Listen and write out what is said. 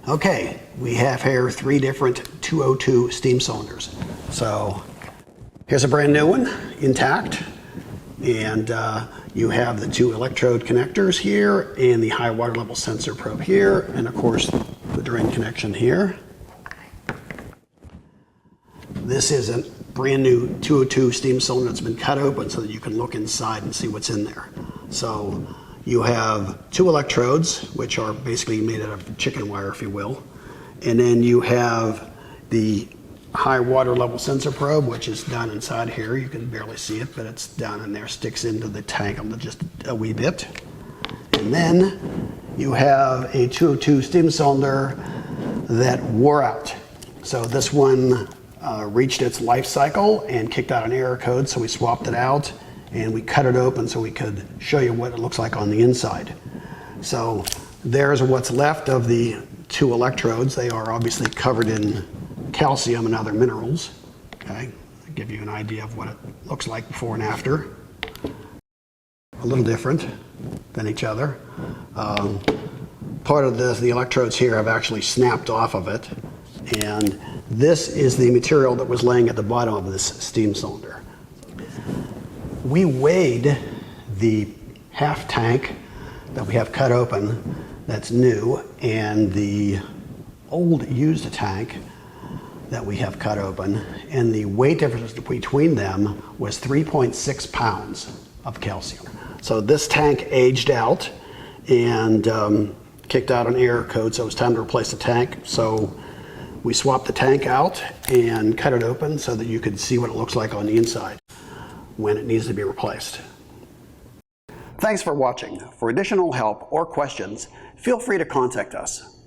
Okay, we have here 3 different 202 steam cylinders. So here's a brand new one, intact. And you have the 2 electrode connectors here and the high water level sensor probe here, and of course the drain connection here. This is a brand new 202 steam cylinder that's been cut open so that you can look inside and see what's in there. So you have 2 electrodes, which are basically made out of chicken wire, if you will. And then you have the high water level sensor probe, which is down inside here. You can barely see it, but it's down in there, sticks into the tank just a wee bit. And then you have a 202 steam cylinder that wore out. So this one reached its life cycle and kicked out an error code, so we swapped it out and we cut it open so we could show you what it looks like on the inside. So there's what's left of the 2 electrodes. They are obviously covered in calcium and other minerals. Okay, I'll give you an idea of what it looks like before and after. A little different than each other. Part of the electrodes here have actually snapped off of it, and this is the material that was laying at the bottom of this steam cylinder. We weighed the half tank that we have cut open that's new and the old used tank that we have cut open, and the weight difference between them was 3.6 pounds of calcium. So this tank aged out and kicked out an error code, so it was time to replace the tank. So we swapped the tank out and cut it open so that you could see what it looks like on the inside when it needs to be replaced. Thanks for watching. For additional help or questions, feel free to contact us.